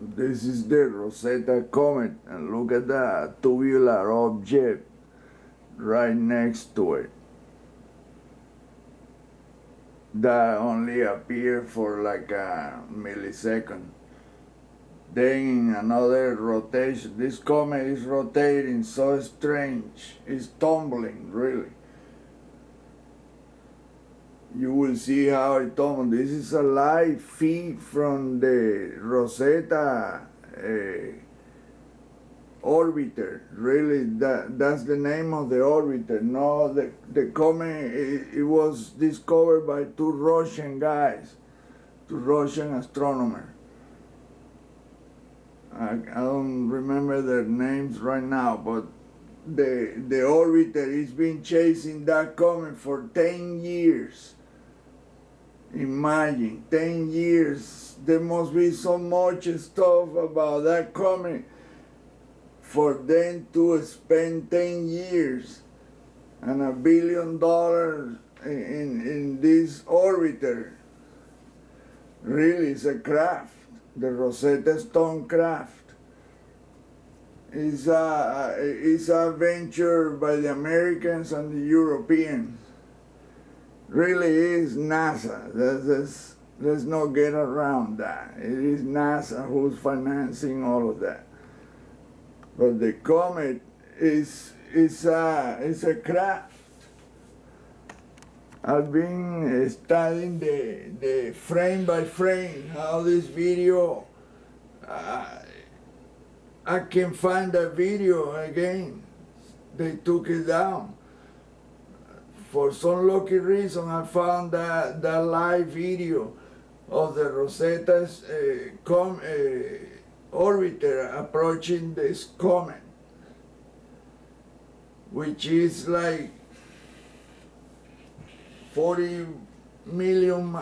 This is the Rosetta Comet, and look at that tubular object right next to it. That only appeared for like a millisecond. Then in another rotation, this comet is rotating so strange, it's tumbling really. You will see how it tumbles. This is a live feed from the Rosetta orbiter. Really, that's the name of the orbiter. No, the comet, it was discovered by two Russian guys, two Russian astronomers. I don't remember their names right now, but the orbiter has been chasing that comet for 10 years. Imagine, 10 years. There must be so much stuff about that comet for them to spend 10 years and $1 billion in this orbiter. Really, it's a craft. The Rosetta Stone craft. It's a venture by the Americans and the Europeans. Really is NASA. Let's not get around that. It is NASA who's financing all of that. But the comet is a craft. I've been studying the frame by frame, how this video, I can find that video again. They took it down. For some lucky reason, I found that live video of the Rosetta's orbiter approaching this comet, which is like 40 billion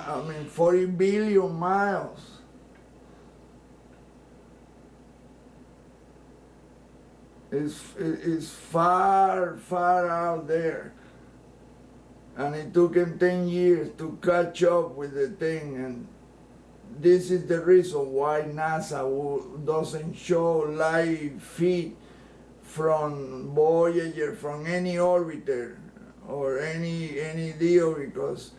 miles. It's far, far out there. And it took him 10 years to catch up with the thing. And this is the reason why NASA doesn't show live feed from Voyager, from any orbiter, or any deal, because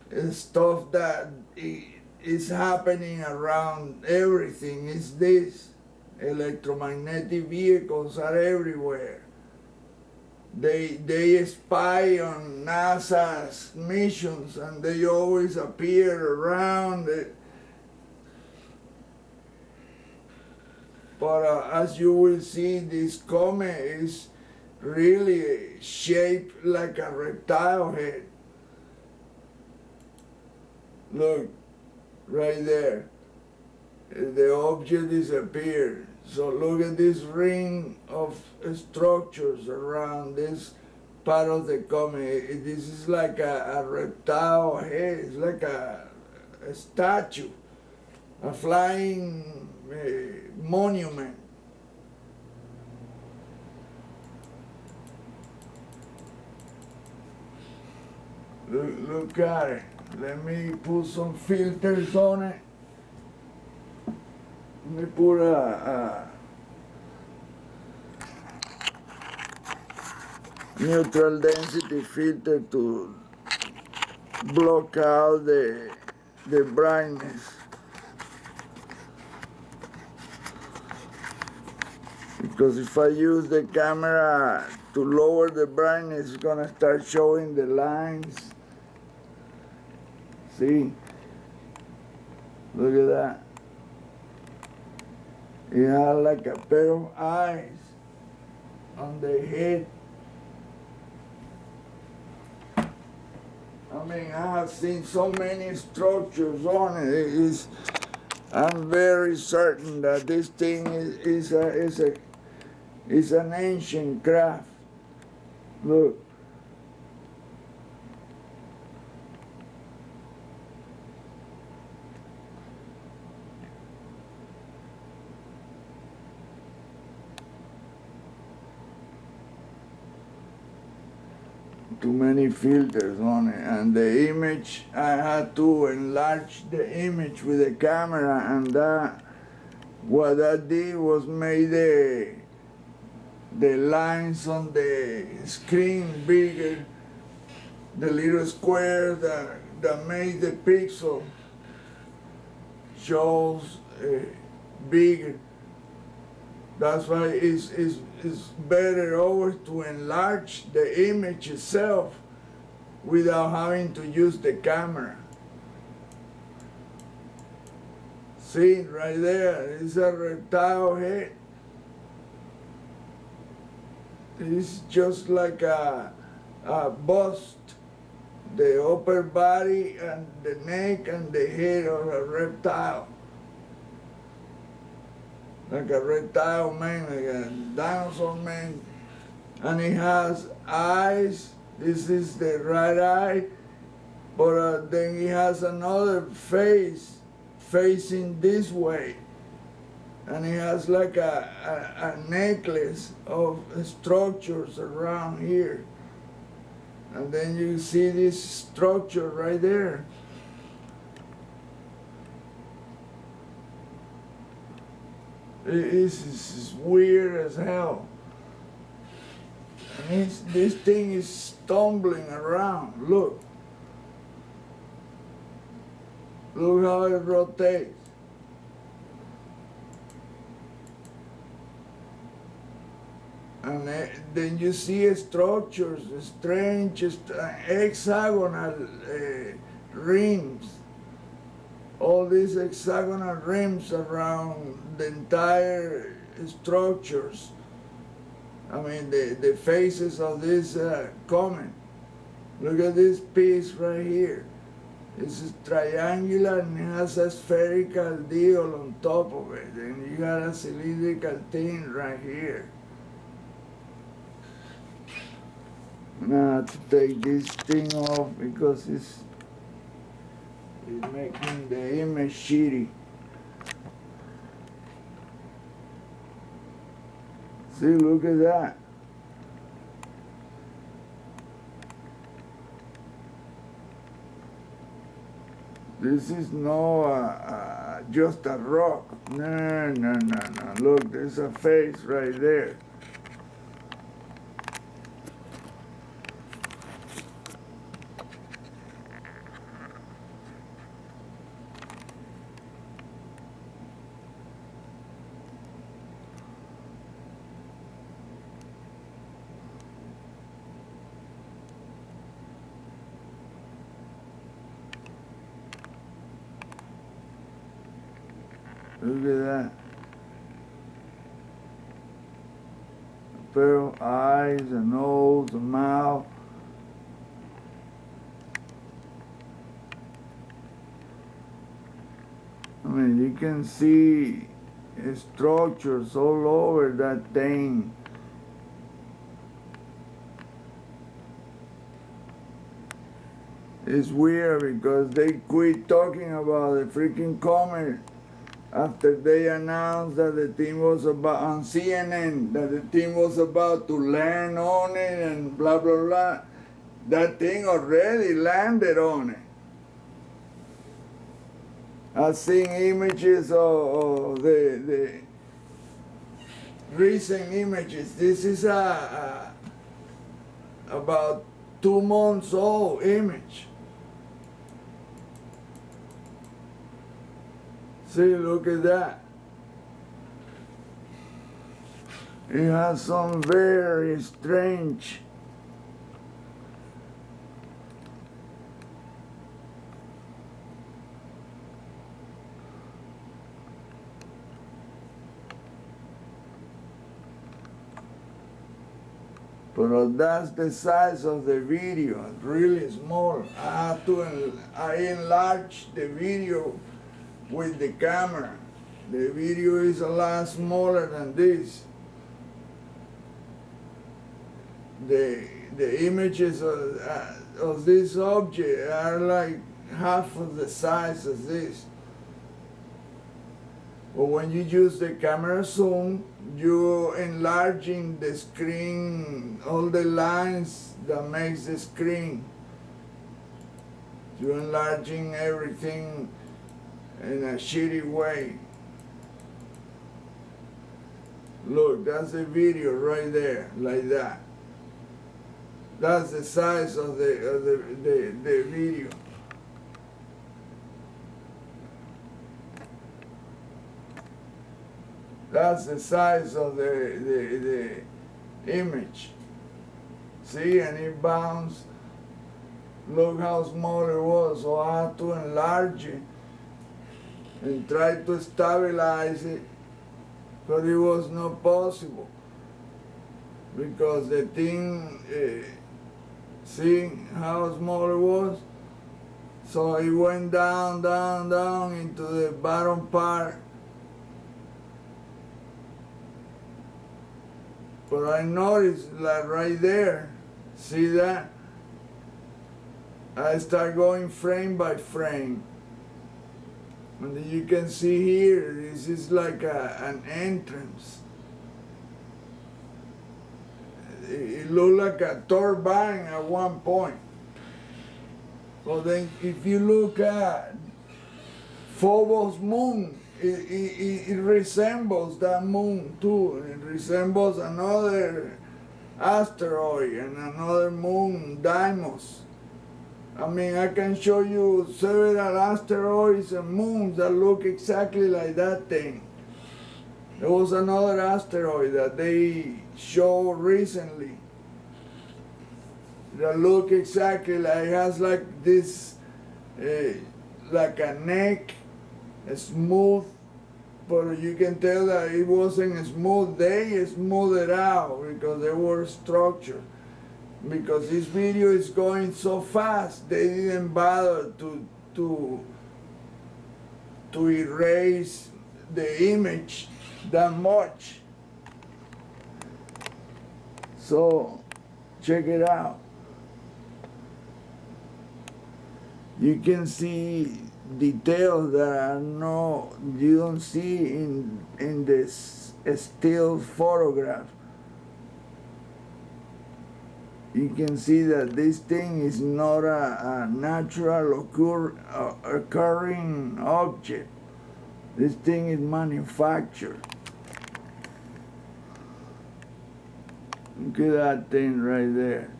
it's stuff that is happening around everything. It's this. Electromagnetic vehicles are everywhere. They spy on NASA's missions, and they always appear around it. But as you will see, this comet is really shaped like a reptile head. Look, right there. The object disappeared. So look at this ring of structures around this part of the comet. This is like a reptile head. It's like a statue, a flying monument. Look at it. Let me put some filters on it. Let me put a neutral density filter to block out the brightness. Because if I use the camera to lower the brightness, it's gonna start showing the lines. See? Look at that. It had like a pair of eyes on the head. I mean, I have seen so many structures on it. I'm very certain that this thing is an ancient craft. Look. Too many filters on it, and the image, I had to enlarge the image with the camera, and that what that did was made the lines on the screen bigger, the little square that made the pixel shows bigger. That's why it's better always to enlarge the image itself without having to use the camera. See, right there, it's a reptile head. It's just like a bust, the upper body and the neck and the head of a reptile. Like a reptile man, like a dinosaur man. And it has eyes. This is the right eye, but then it has another face facing this way. And it has like a necklace of structures around here. And then you see this structure right there. It's weird as hell. And this thing is stumbling around. Look. Look how it rotates. And then you see structures, strange hexagonal rims. All these hexagonal rims around the entire structures. I mean, the faces of this comet. Look at this piece right here. It's triangular and it has a spherical deal on top of it. And you got a cylindrical thing right here. Now I have to take this thing off because it's making the image shitty. See, look at that. This is no just a rock. No. Look, there's a face right there. Look at that. A pair of eyes, a nose, a mouth. I mean, you can see structures all over that thing. It's weird because they quit talking about the freaking comet after they announced that the team was about, on CNN, that the team was about to land on it and blah, blah, blah. That thing already landed on it. I've seen images of the recent images. This is about 2 months old image. See, look at that. It has some very strange but that's the size of the video. It's really small. I enlarge the video with the camera. The video is a lot smaller than this. The images of this object are like half of the size of this. But when you use the camera zoom, you're enlarging the screen, all the lines that makes the screen. You're enlarging everything in a shitty way. Look, that's a video right there, like that. That's the size of the video. That's the size of the image. See, and it bounced. Look how small it was, so I had to enlarge it and try to stabilize it, but it was not possible because the thing, see how small it was? So it went down, down, down into the bottom part. But I noticed that right there, see that? I start going frame by frame. And you can see here, this is like an entrance. It looked like a turbine at one point. Well then, if you look at Phobos moon, it resembles that moon too. It resembles another asteroid and another moon, Deimos. I mean, I can show you several asteroids and moons that look exactly like that thing. There was another asteroid that they showed recently that look exactly like, it has like this, like a neck, smooth, but you can tell that it wasn't smooth. They smoothed it out because they were structured. Because this video is going so fast, they didn't bother to erase the image that much. So check it out. You can see details that are you don't see in this still photograph. You can see that this thing is not a natural occurring object. This thing is manufactured. Look at that thing right there.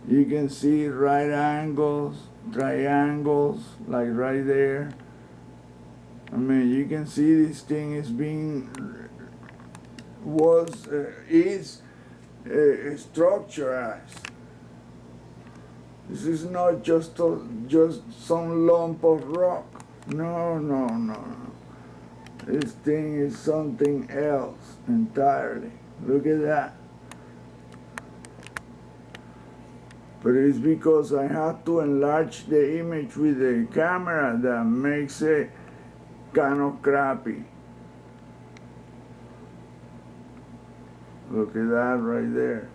You can see right angles, triangles, like right there. I mean, you can see this thing is structurized. This is not just some lump of rock. No, no, no, no. This thing is something else entirely. Look at that. But it's because I have to enlarge the image with the camera that makes it kind of crappy. Look at that right there.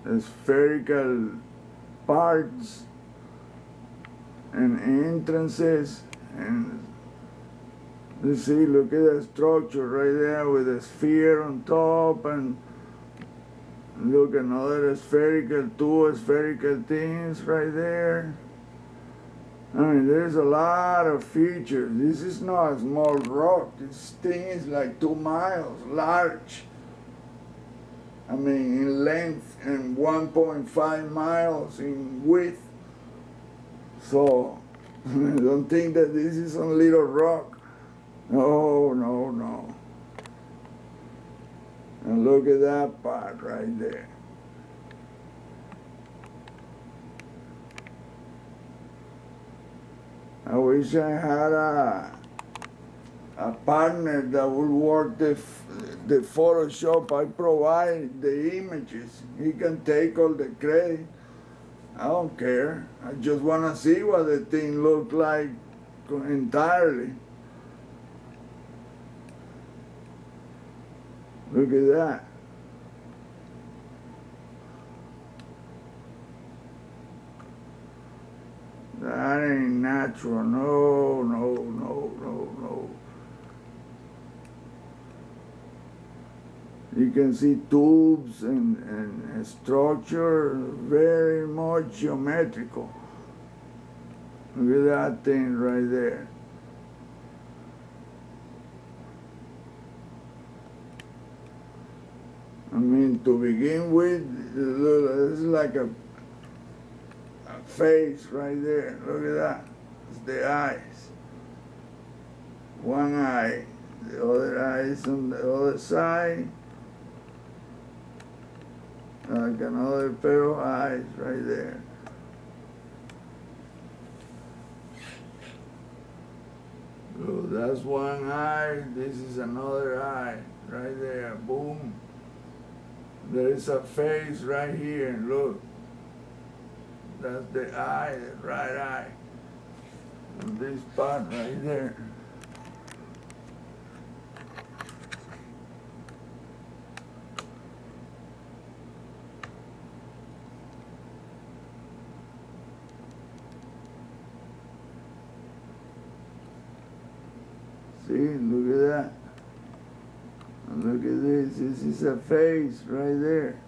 The spherical parts and entrances, and you see, look at the structure right there with a sphere on top, and look, another spherical, two spherical things right there. I mean, there's a lot of features. This is not a small rock. This thing is like 2 miles large. I mean, in length and 1.5 miles in width. So, don't think that this is some little rock. No, no, no. And look at that part right there. I wish I had a partner that would work the Photoshop. I provide the images. He can take all the credit. I don't care. I just want to see what the thing looks like entirely. Look at that. That ain't natural. No, no, no, no, no. You can see tubes and structure, very much geometrical. Look at that thing right there. I mean, to begin with, it's like a face right there. Look at that. It's the eyes. One eye. The other eye is on the other side. Like another pair of eyes right there. So that's one eye. This is another eye right there. Boom. There is a face right here. Look. That's the eye, the right eye. And this part right there. See, look at that. And look at this. This is a face right there.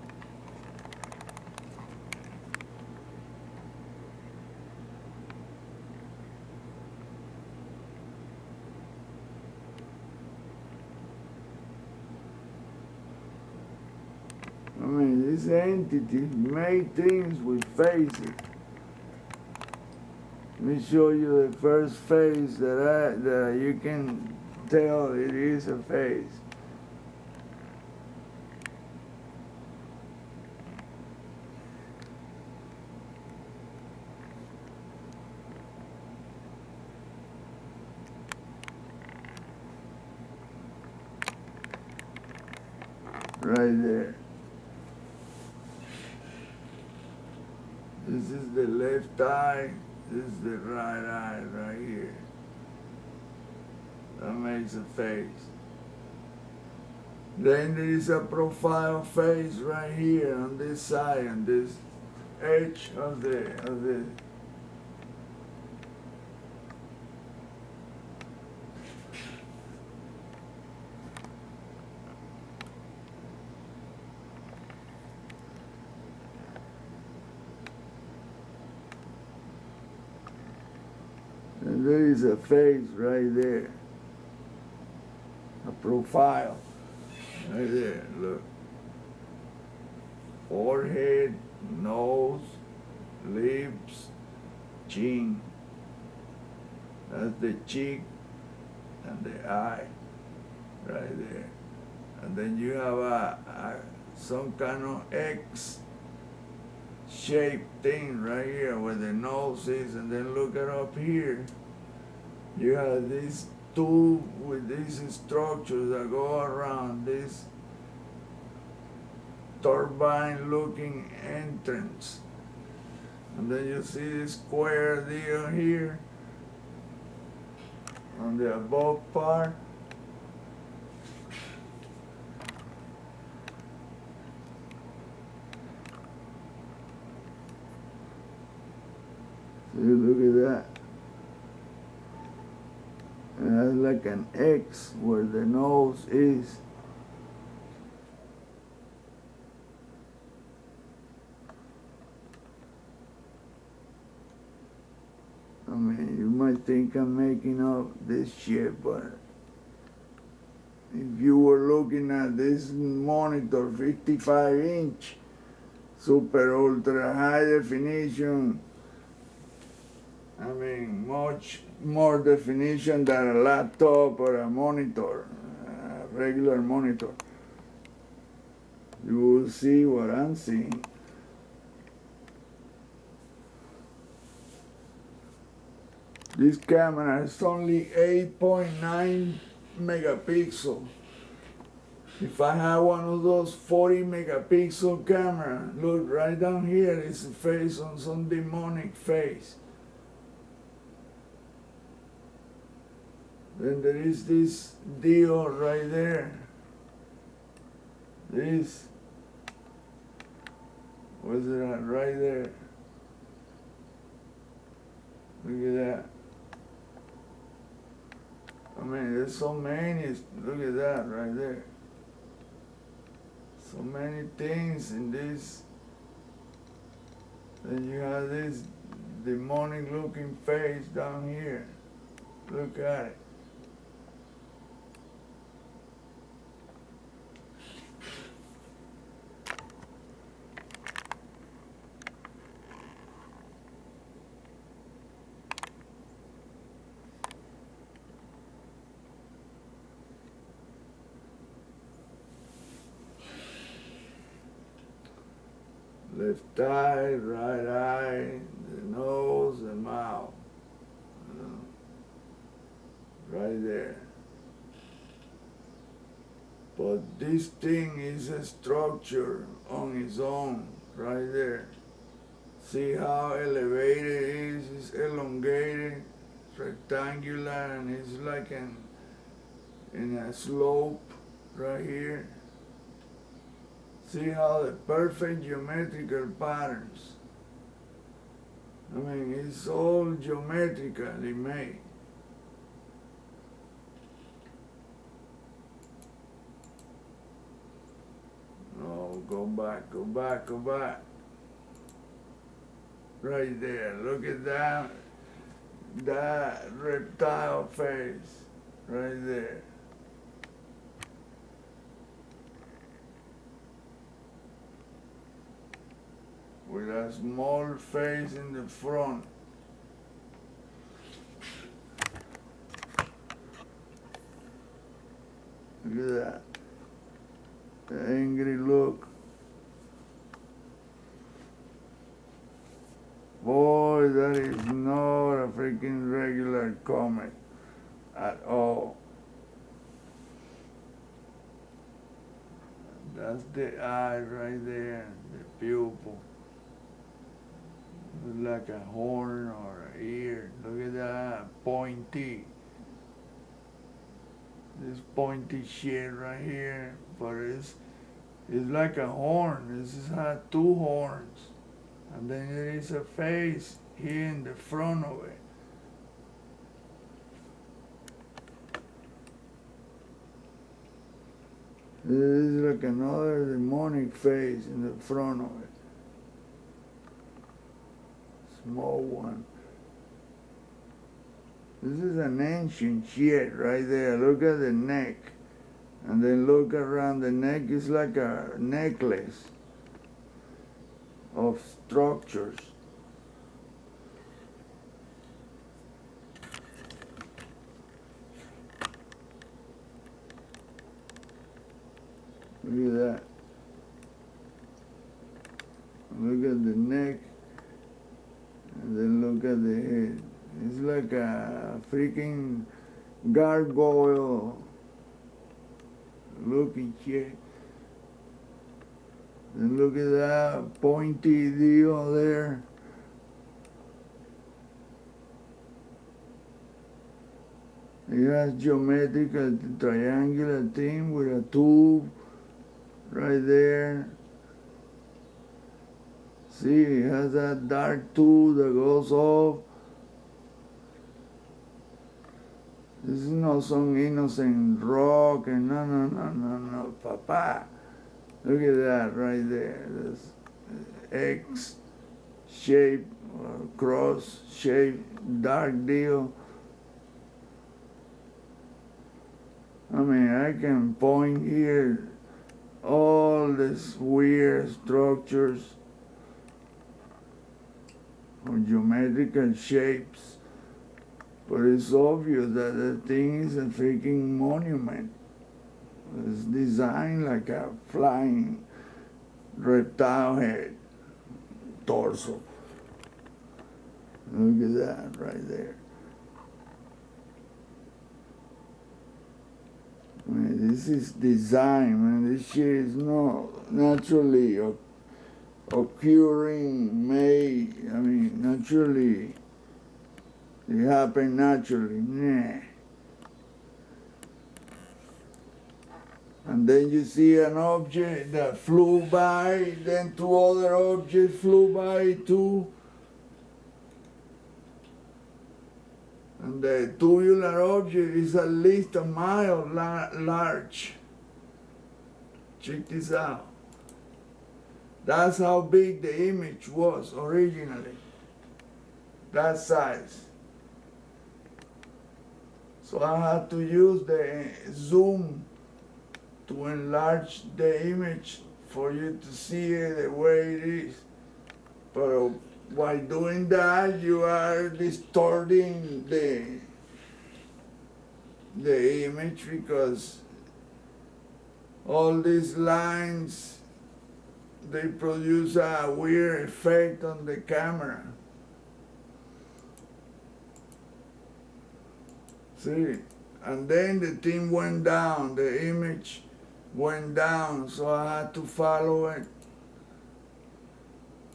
I mean, this entity made things with faces. Let me show you the first face that you can tell it is a face. Right there. This is the left eye. This is the right eye right here. That makes a face. Then there is a profile face right here on this side, on this edge of the and there is a face right there. A profile. Right there, look. Forehead, nose, lips, chin. That's the cheek and the eye right there. And then you have some kind of X shaped thing right here where the nose is, and then look at up here. You have this tube with these structures that go around this turbine looking entrance. And then you see this square deal here on the above part. See, look at that. It has like an X where the nose is. I mean, you might think I'm making up this shit, but if you were looking at this monitor, 55-inch, super ultra high definition, I mean, much more definition than a laptop or a monitor, a regular monitor. You will see what I'm seeing. This camera is only 8.9 megapixel. If I had one of those 40 megapixel camera, look right down here, it's a face on some demonic face. Then there is this deal right there. This, what's that right there? Look at that. I mean, there's so many, look at that right there. So many things in this. Then you have this demonic looking face down here. Look at it. left eye, right eye, the nose, the mouth, right there. But this thing is a structure on its own, right there. See how elevated it is? It's elongated, rectangular, and it's like in a slope right here. See how the perfect geometrical patterns. I mean, it's all geometrically made. Oh, go back, go back, go back. Right there, look at that reptile face, right there. With a small face in the front. Look at that. The angry look. Boy, that is not a freaking regular comet at all. That's the eye right there, the pupil. Looks like a horn or an ear. Look at that, pointy. This pointy shit right here, but it's like a horn. This has two horns. And then there is a face here in the front of it. This is like another demonic face in the front of it. Small one. This is an ancient shit right there. Look at the neck. And then look around the neck. It's like a necklace of structures. Look at that. Look at the neck, and then look at the head. It's like a freaking gargoyle looking shit. And look at that pointy deal there. It has geometrical triangular thing with a tube right there. See, it has that dark tube that goes off. This is not some innocent rock and no, papa. Look at that right there, this X shape, cross shape, dark deal. I mean, I can point here all these weird structures or geometrical shapes, but it's obvious that the thing is a freaking monument. It's designed like a flying reptile head, torso. Look at that right there. I mean, this is design, man. This shit is not naturally occurring, made. I mean, naturally, it happened naturally. Nah. And then you see an object that flew by, then two other objects flew by too. And the tubular object is at least a mile large. Check this out. That's how big the image was originally. That size. So I had to use the zoom to enlarge the image for you to see it the way it is. But while doing that, you are distorting the image, because all these lines they produce a weird effect on the camera. See, and then the thing went down, the image went down, so I had to follow it.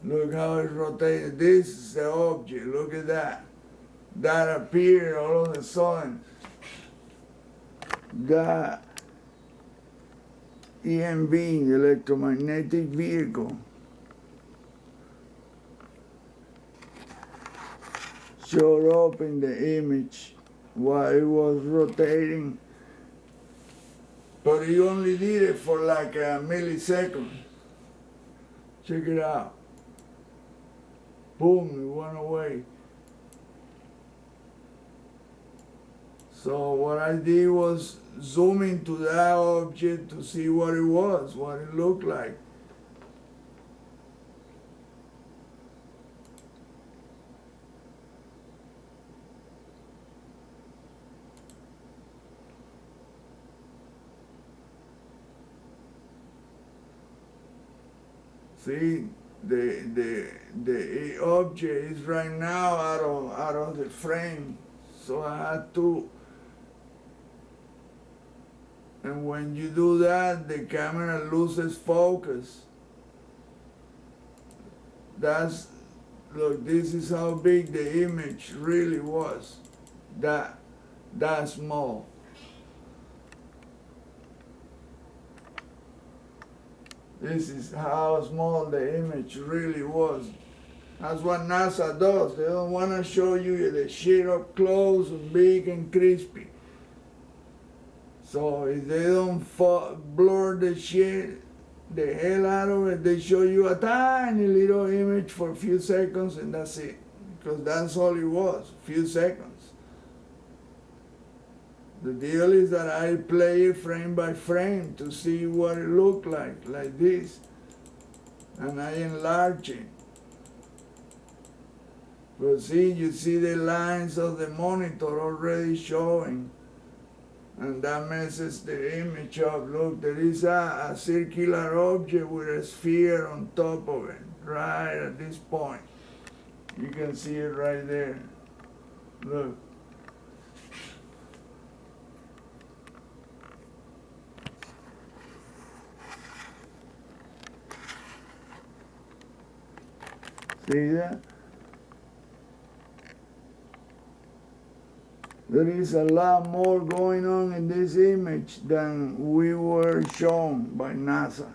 Look how it's rotated. This is the object, look at that. That appeared all of a sudden. That EMV, electromagnetic vehicle, showed up in the image while it was rotating, but he only did it for like a millisecond. Check it out. Boom, it went away. So what I did was zoom into that object to see what it was, what it looked like. See, the object is right now out of the frame, so I had to. And when you do that, the camera loses focus. Look, this is how big the image really was. That small. This is how small the image really was. That's what NASA does. They don't want to show you the shit up close and big and crispy. So if they don't blur the shit, the hell out of it, they show you a tiny little image for a few seconds and that's it. Because that's all it was, a few seconds. The deal is that I play it frame by frame to see what it looked like this. And I enlarge it. But see, you see the lines of the monitor already showing. And that messes the image up. Look, there is a circular object with a sphere on top of it, right at this point. You can see it right there. Look. See that? There is a lot more going on in this image than we were shown by NASA.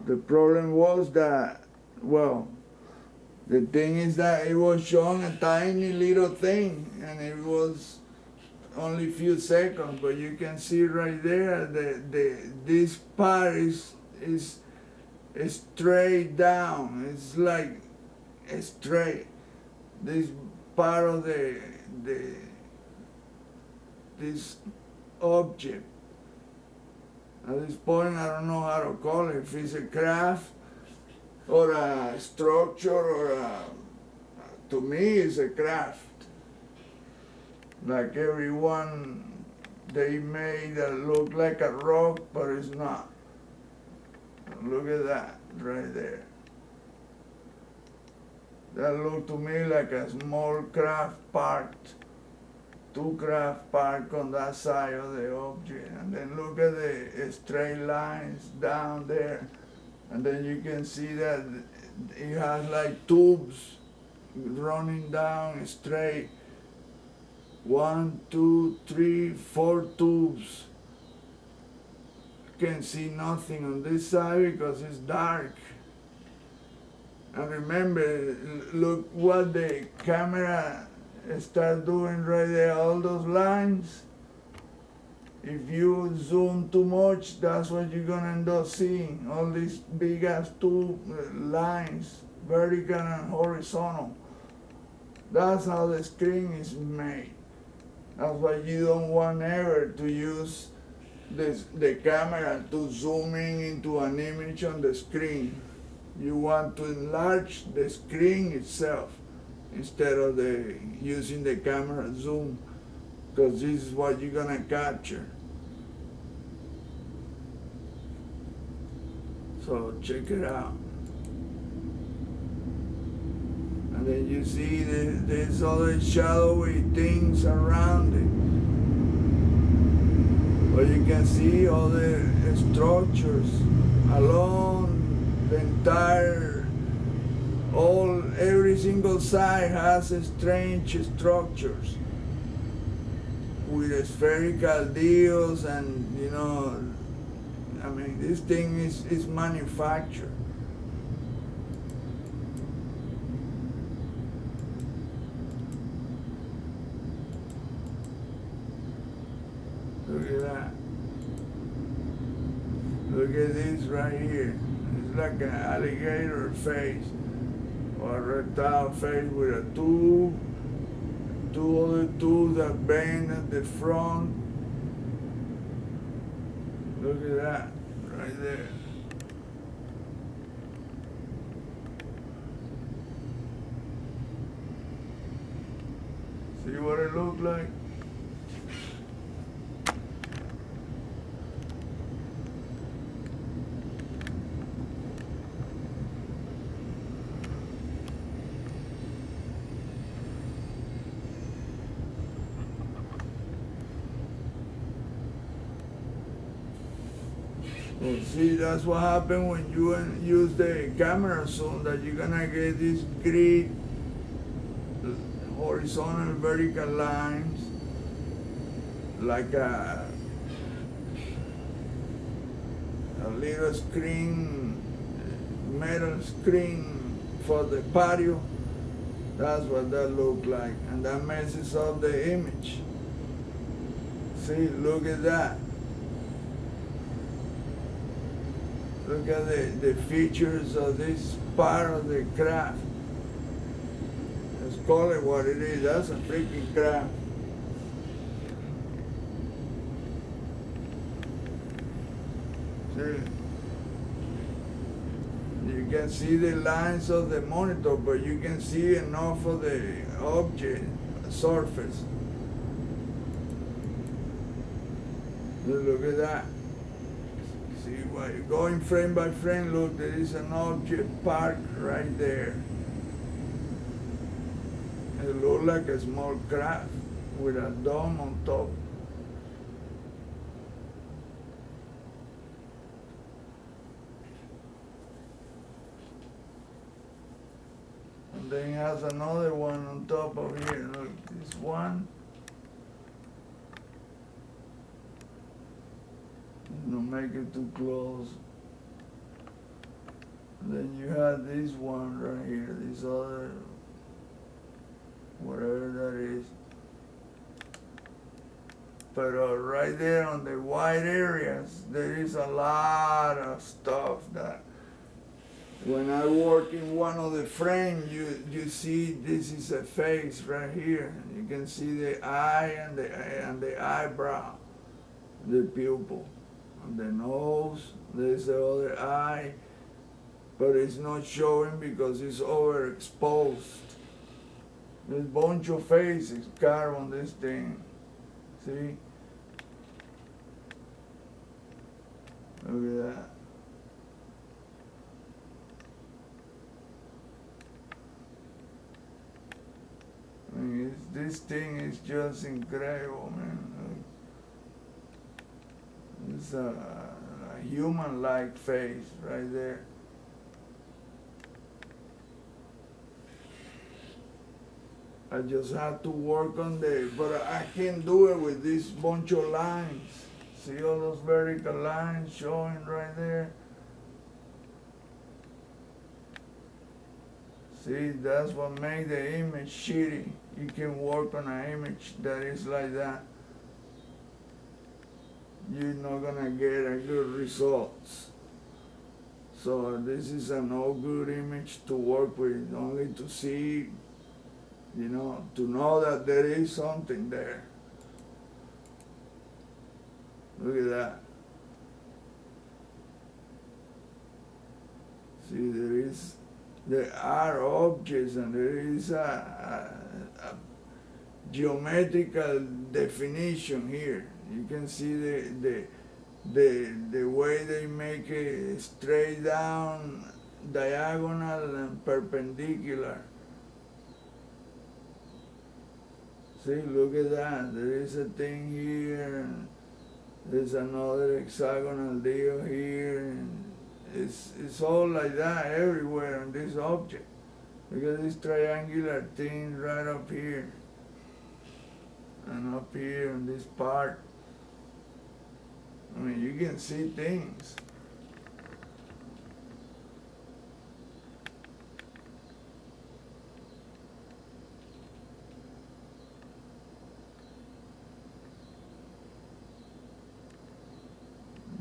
The problem was that, well, the thing is that it was showing a tiny little thing and it was only a few seconds, but you can see right there that this part is straight down. It's like straight. This part of this object. At this point, I don't know how to call it. If it's a craft or a structure or to me, it's a craft. Like everyone they made that look like a rock, but it's not. Look at that right there. That looked to me like a small craft part, two craft parts on that side of the object. And then look at the straight lines down there. And then you can see that it has like tubes running down straight. 1, 2, 3, 4 tubes. You can see nothing on this side because it's dark. And remember, look what the camera starts doing right there, all those lines. If you zoom too much, that's what you're gonna end up seeing, all these big ass two lines, vertical and horizontal. That's how the screen is made. That's why you don't want ever to use the camera to zoom in into an image on the screen. You want to enlarge the screen itself instead of using the camera zoom, because this is what you're gonna capture. So check it out. And then you see there's other shadowy things around it. But you can see all the structures along the entire, every single side has strange structures with spherical deals, and I mean, this thing is manufactured. Look at that. Look at this right here. It's like an alligator face or a reptile face with a two other tubes that bend at the front. Look at that right there. See what it looks like? Well, see, that's what happens when you use the camera zoom, that you're gonna get these grid, horizontal, vertical lines, like a little screen, metal screen for the patio. That's what that looks like, and that messes up the image. See, look at that. Look at the features of this part of the craft. Let's call it what it is. That's a freaking craft. See? You can see the lines of the monitor, but you can see enough of the object surface. Look at that. See, while you're going frame by frame, look, there is an object parked right there. It looks like a small craft with a dome on top. And then it has another one on top of here. Look, this one. Don't make it too close. And then you have this one right here, this other, whatever that is. But right there on the white areas, there is a lot of stuff that when I work in one of the frames, you see this is a face right here. You can see the eye and the eyebrow, the pupil. The nose, there's the other eye, but it's not showing because it's overexposed. There's a bunch of faces carved on this thing. See? Look at that. I mean, this thing is just incredible, man. It's a human-like face right there. I just have to work on but I can't do it with this bunch of lines. See all those vertical lines showing right there? See, that's what makes the image shitty. You can work on an image that is like that. You're not gonna get a good results. So this is a no good image to work with, only to see, to know that there is something there. Look at that. See, there are objects, and there is a geometrical definition here. You can see the way they make it straight down, diagonal and perpendicular. See, look at that. There is a thing here, and there's another hexagonal deal here, and it's all like that everywhere on this object. Look at this triangular thing right up here, and up here on this part. I mean, you can see things.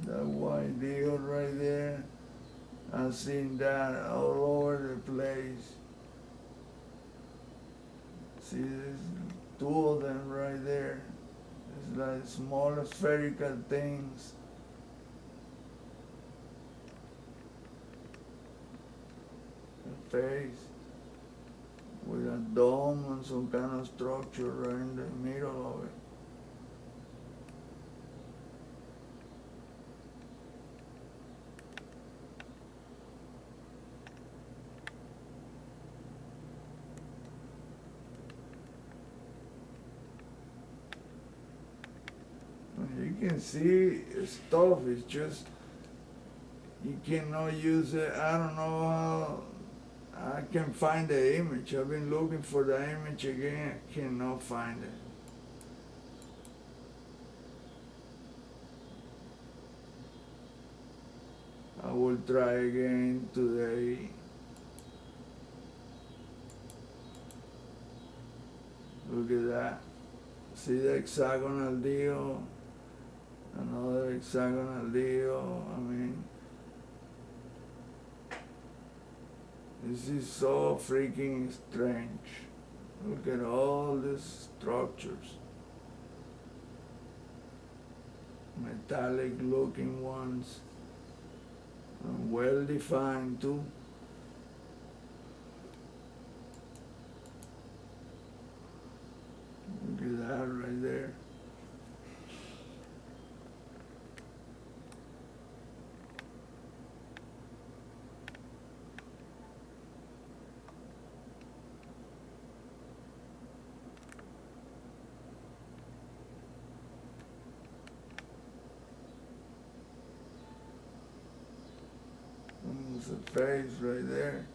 That white deal right there, I've seen that all over the place. See, there's two of them right there. It's like small spherical things. A face with a dome and some kind of structure right in the middle of it. You can see stuff, it's just, you cannot use it. I don't know how I can find the image. I've been looking for the image again, I cannot find it. I will try again today. Look at that. See the hexagonal deal? Another hexagonal deal. I mean, this is so freaking strange. Look at all these structures. Metallic looking ones. And well defined too. Look at that right there. There's a face right there.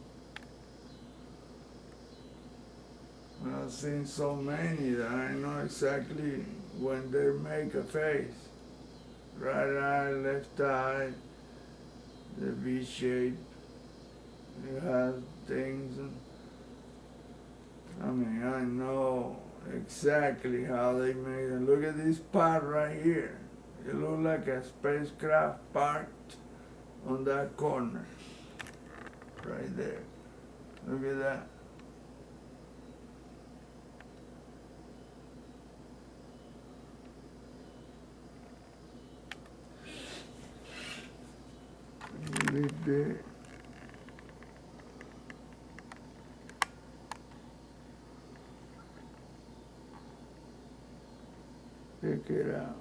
I've seen so many that I know exactly when they make a face. Right eye, left eye, the V shape. You have things, and I mean, I know exactly how they made it. Look at this part right here. It looks like a spacecraft parked on that corner. Right there. Look at that. Right there. Check it out.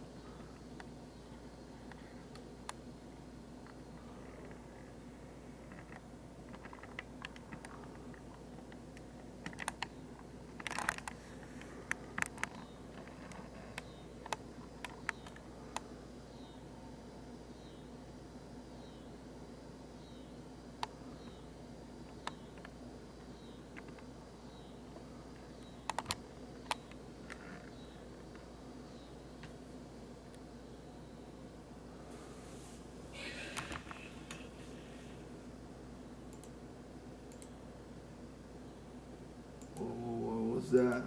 What was that?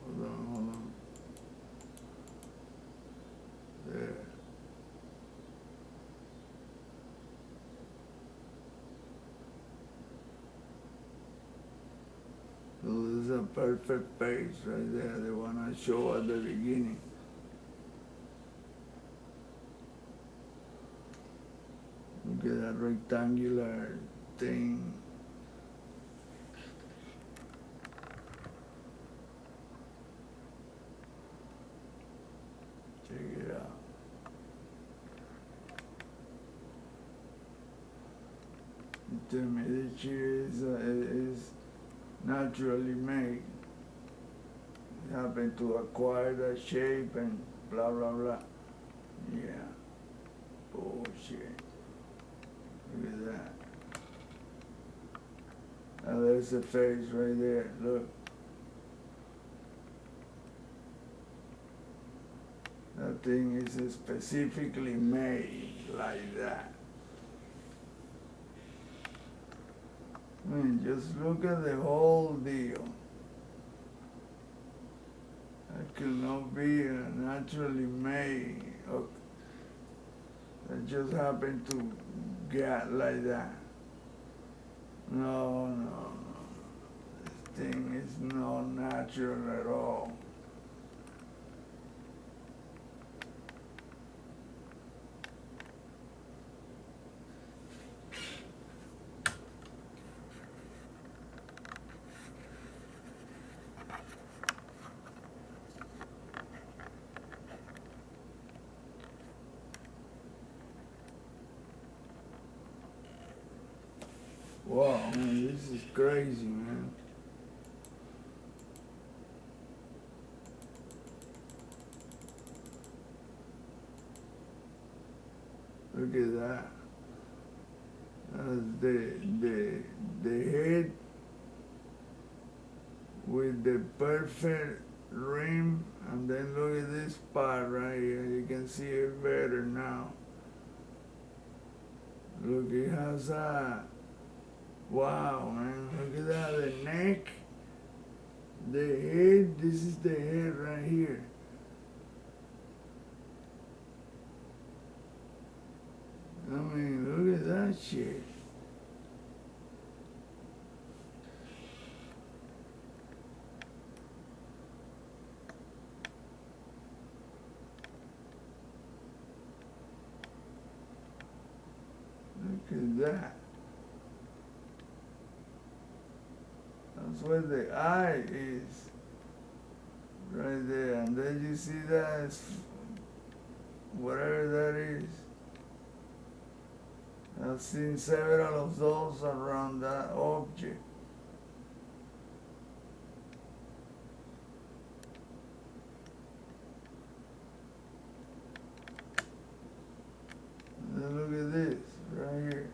Hold on. There. So this is a perfect page right there, the one I showed at the beginning. Look at that rectangular thing. Check it out. tell me this shit is naturally made. It happened to acquire that shape and blah, blah, blah. Yeah. Bullshit. Look at that. Now there's the face right there, look. That thing is specifically made like that. I mean, just look at the whole deal. That could not be naturally made. That just happened to get like that. No, no, no. This thing is not natural at all. Wow, man, this is crazy, man. Look at that. That's the head with the perfect rim, and then look at this part right here. You can see it better now. Look, it has a, wow, man, look at that, the neck, the head, this is the head right here. I mean, look at that shit. Look at that. That's where the eye is, right there. And then you see that, whatever that is. I've seen several of those around that object. And then look at this, right here.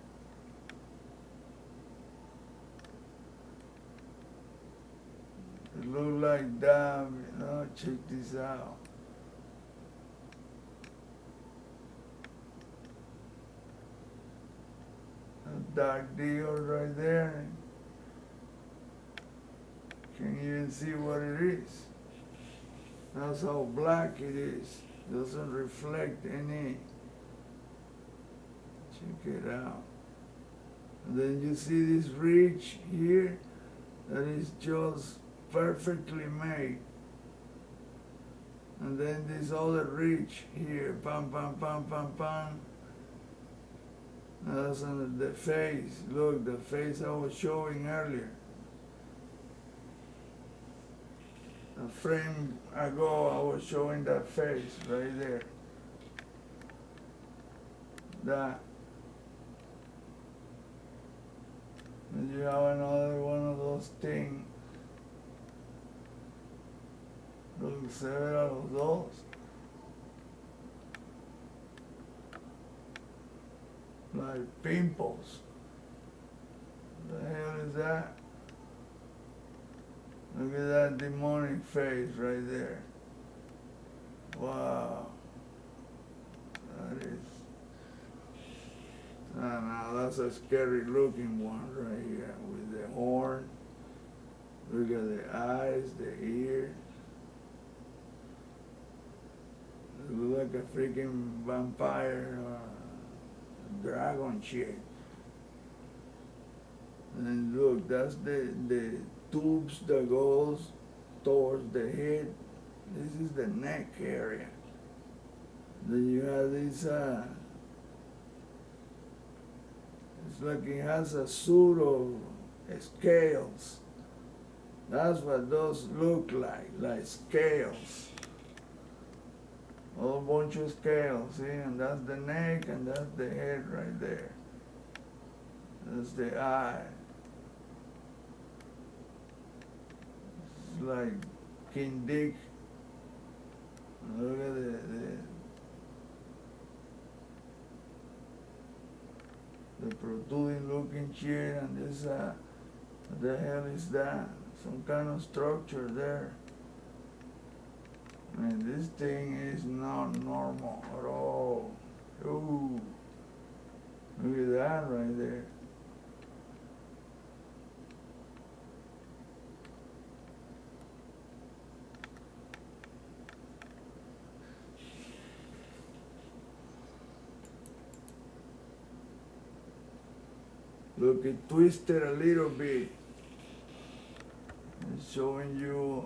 It looks like that, you know, check this out. A dark deal right there. Can't even see what it is. That's how black it is. Doesn't reflect any. Check it out. And then you see this ridge here that is just perfectly made. And then this other ridge here, pam, pam, pam, pam, pam. That's on the face. Look, the face I was showing earlier. A frame ago, I was showing that face right there. That. And you have another one of those things. Look, several of those. Like pimples. What the hell is that? Look at that demonic face right there. Wow. That is... now that's a scary looking one right here with the horn. Look at the eyes, the ears. It looks like a freaking vampire dragon shit. And look, that's the tubes that goes towards the head. This is the neck area. Then you have this, it's like it has a suit of scales. That's what those look like scales. A whole bunch of scales, see? And that's the neck, and that's the head right there. That's the eye. It's like King Dick. Look at the protruding looking chin, and this, what the hell is that? Some kind of structure there. I mean, this thing is not normal at all. Ooh, look at that right there. Look, it twisted a little bit. It's showing you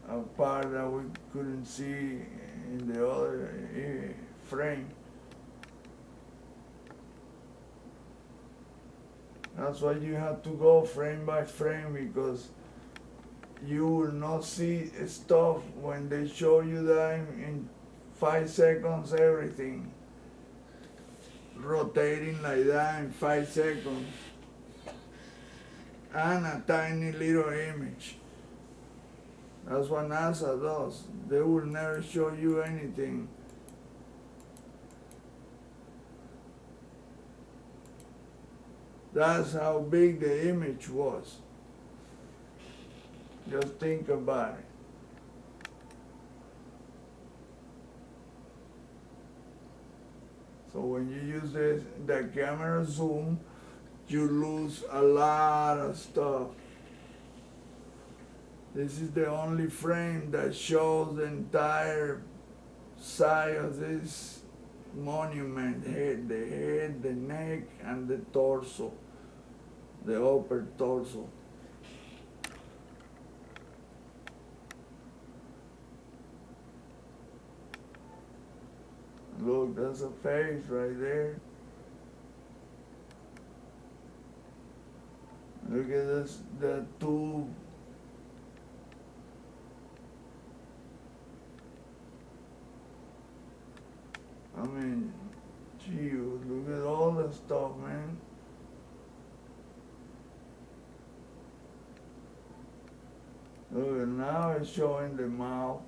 a part that we couldn't see in the other frame. That's why you have to go frame by frame, because you will not see stuff when they show you that in 5 seconds, everything rotating like that in 5 seconds, and a tiny little image. That's what NASA does. They will never show you anything. That's how big the image was. Just think about it. So when you use the camera zoom, you lose a lot of stuff. This is the only frame that shows the entire side of this monument, the head, the neck, and the torso, the upper torso. Look, that's a face right there. Look at this, the tube. I mean, gee, look at all that stuff, man. Look, now it's showing the mouth.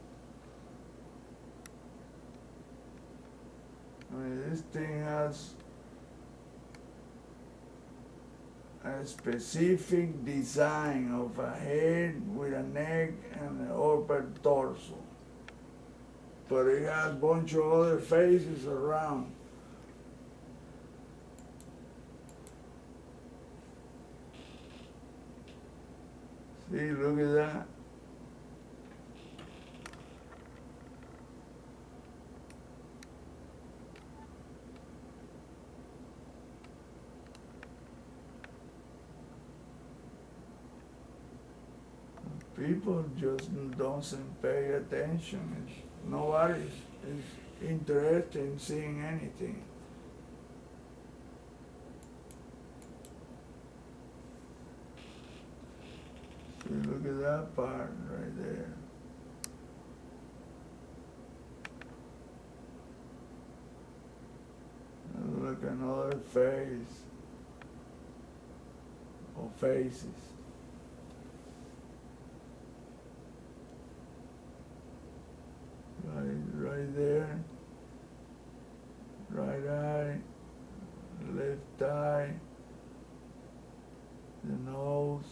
I mean, this thing has a specific design of a head with a neck and an upper torso. But it has a bunch of other faces around. See, look at that. People just doesn't pay attention. Nobody is interested in seeing anything. See, look at that part right there. And look, another face, or faces. Right there, right eye, left eye, the nose,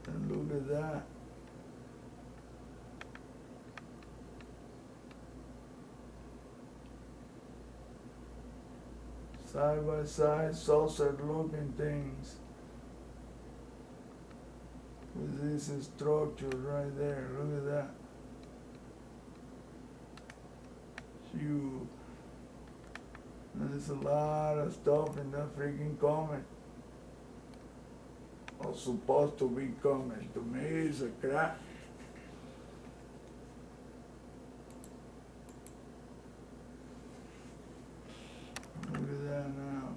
and look at that. Side by side, saucer-looking things with this structure right there. Look at that. Huge. There's a lot of stuff in that freaking comet. Or supposed to be comet. To me, it's a craft. Look at that now.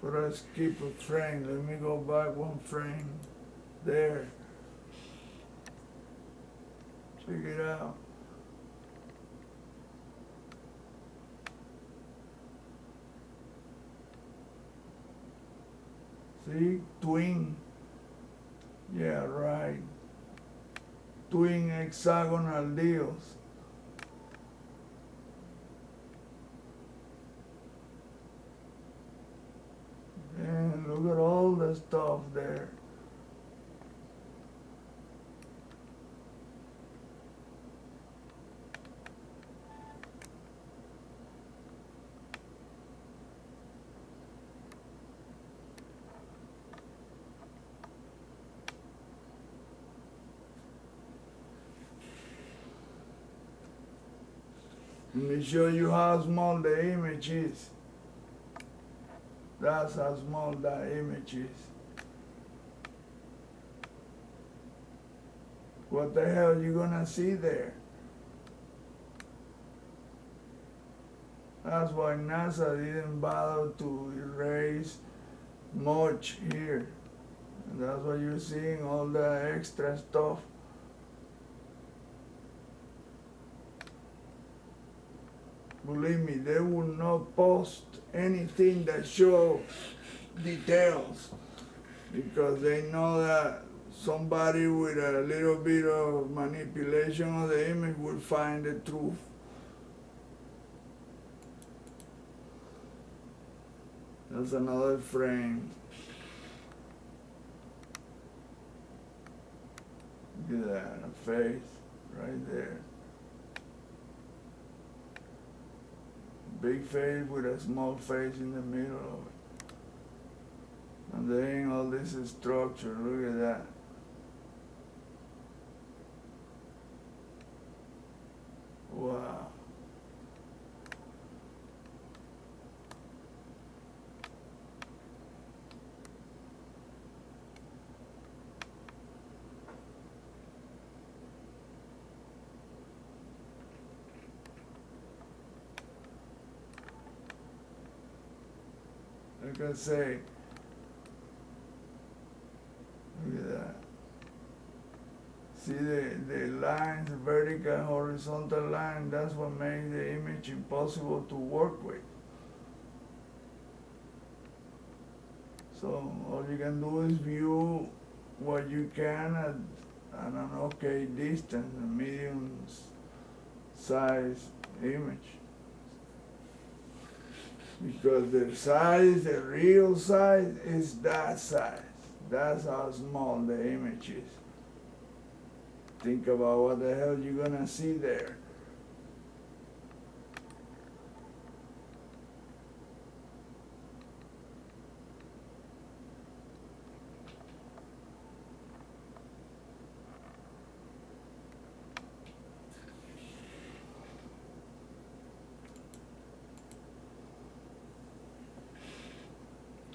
But I skip a frame. Let me go back one frame. There. Check it out. See? Twin. Yeah, right. Twin hexagonal deals. And look at all the stuff there. Let me show you how small the image is. That's how small that image is. What the hell are you gonna see there? That's why NASA didn't bother to erase much here. And that's why you're seeing all the extra stuff. Believe me, they will not post anything that shows details because they know that somebody with a little bit of manipulation of the image will find the truth. That's another frame. Look at that, a face right there. Big face with a small face in the middle of it. And then all this is structure, look at that. Wow. Like I say, look at that. See the lines, vertical, horizontal line, that's what makes the image impossible to work with. So all you can do is view what you can at an okay distance, a medium size image. Because the size, the real size, is that size. That's how small the image is. Think about what the hell you're gonna see there.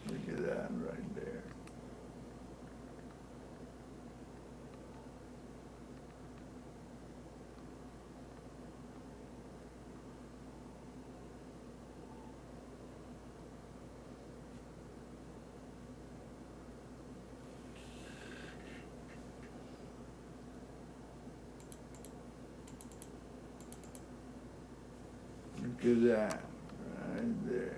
Look at that right there. Look at that right there.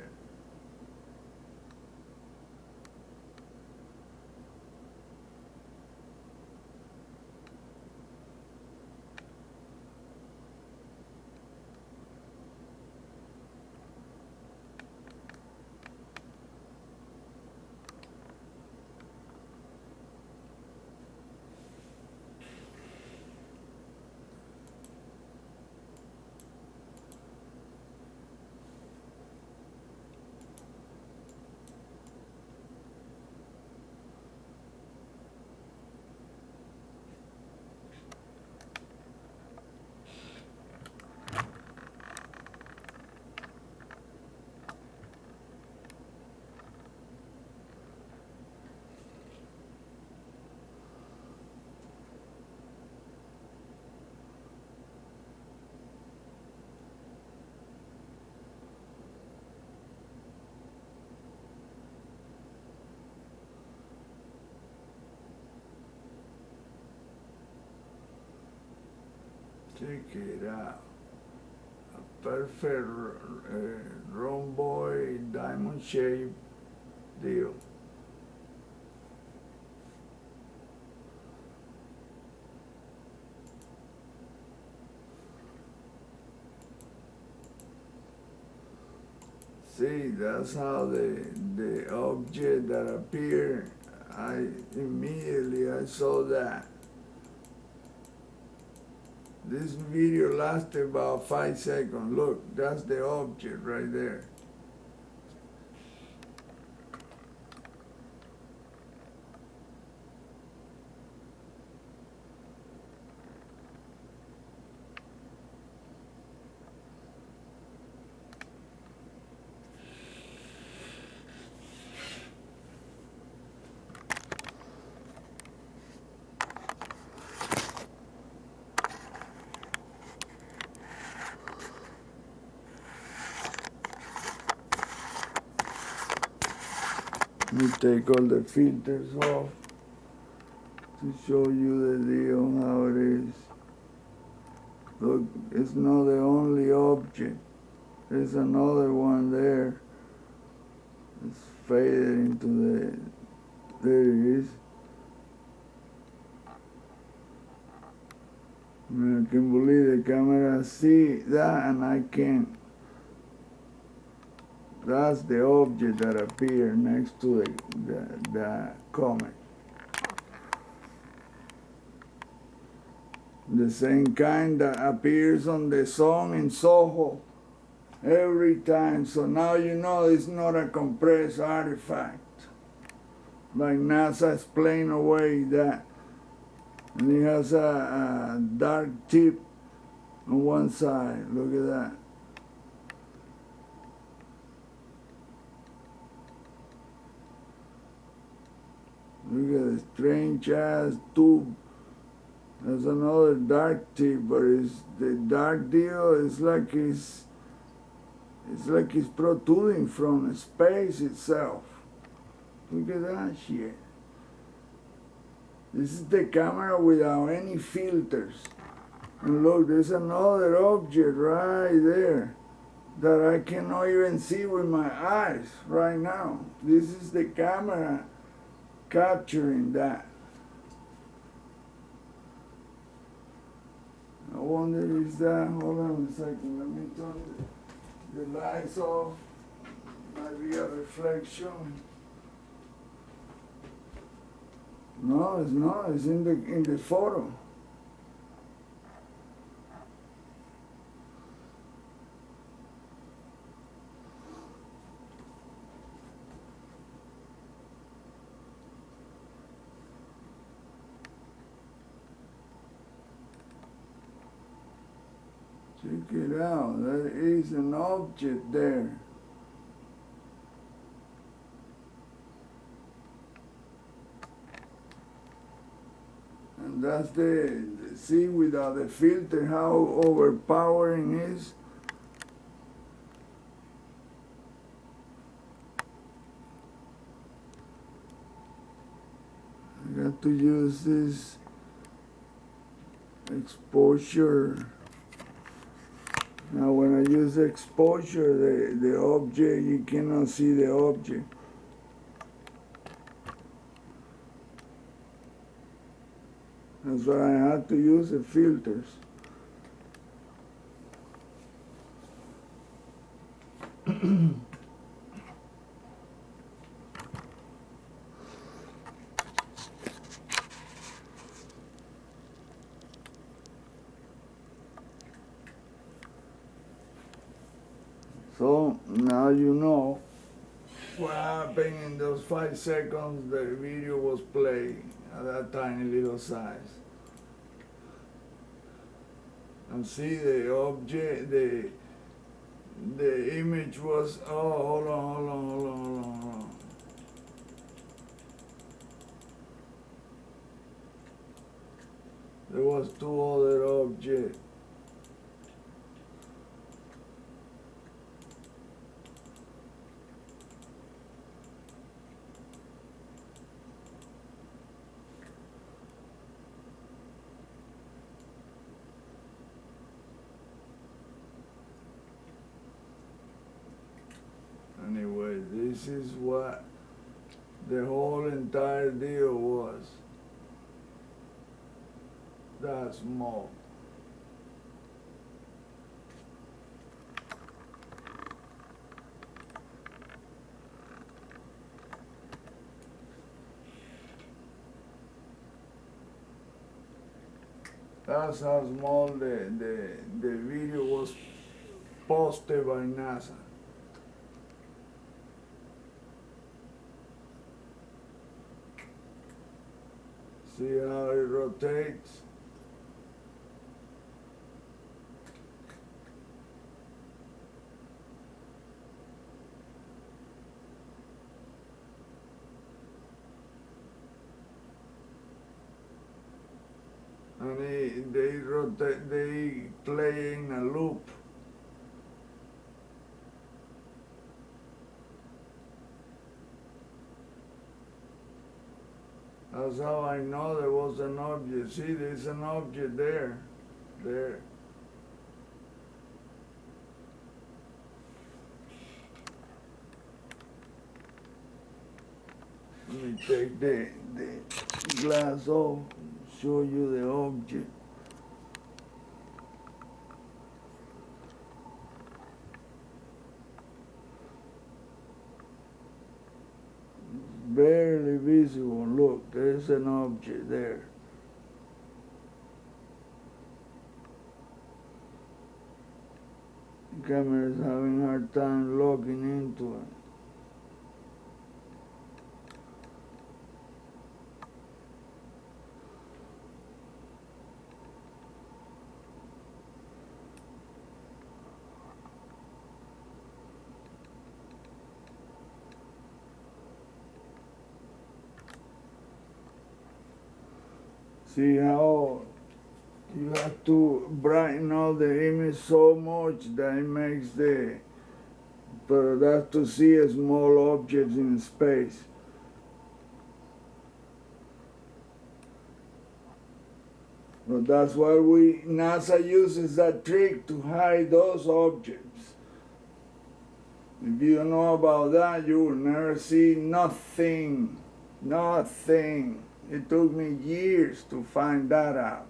Check it out. A perfect rhomboid diamond shaped deal. See, that's how the object that appeared, immediately I saw that. This video lasted about 5 seconds. Look, that's the object right there. Let me take all the filters off to show you the deal, how it is. Look, it's not the only object. There's another one there. It's faded into there it is. I mean, I can believe the camera see that and I can't. That's the object that appeared next to the comet. The same kind that appears on the song in Soho every time. So now you know it's not a compressed artifact. Like NASA explained away that. And it has a dark tip on one side. Look at that. Look at the strange ass tube. There's another dark tip, but the dark deal is like it's protruding from space itself. Look at that shit. This is the camera without any filters. And look, there's another object right there that I cannot even see with my eyes right now. This is the camera capturing that. I wonder is that, hold on a second, let me turn the lights off. Might be a reflection. No, it's not, it's in the photo. Check it out, there is an object there. And that's see without the filter how overpowering it is. I got to use this exposure. Now when I use exposure, the object, you cannot see the object. That's why I had to use the filters. So now you know what happened in those 5 seconds the video was playing at that tiny little size. And see the object, the image was, oh, hold on. There was 2 other objects. this is what the whole entire deal was. That smoke. That's how small the video was posted by NASA. See how it rotates? And they rotate, they play in a loop. That's how I know there was an object. See, there's an object there. There. Let me take the glass off, show you the object. Barely visible. Look, there's an object there. The camera is having a hard time logging into it. See how you have to brighten all the image so much that it makes but that's to see a small objects in space. But that's why NASA uses that trick to hide those objects. If you don't know about that, you will never see nothing, nothing. It took me years to find that out.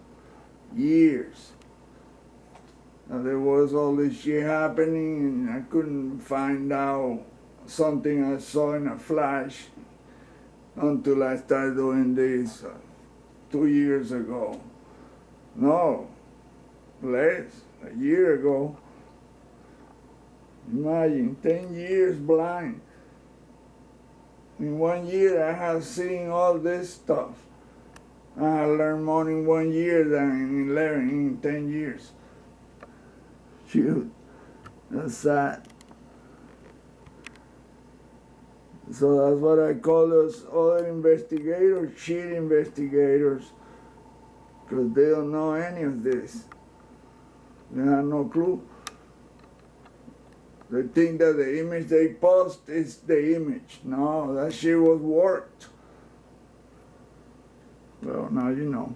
Years. Now, there was all this shit happening and I couldn't find out something I saw in a flash until I started doing this 2 years ago. No, less, a year ago. Imagine, 10 years blind. In 1 year, I have seen all this stuff. I have learned more in 1 year than in 10 years. Shoot, that's sad. So that's what I call those other investigators, cheat investigators, because they don't know any of this. They have no clue. They think that the image they post is the image. No, that shit was worked. Well, now you know.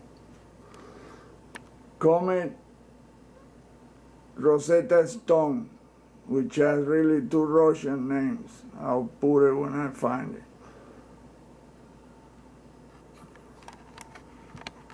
Comet Rosetta Stone, which has really 2 Russian names. I'll put it when I find it.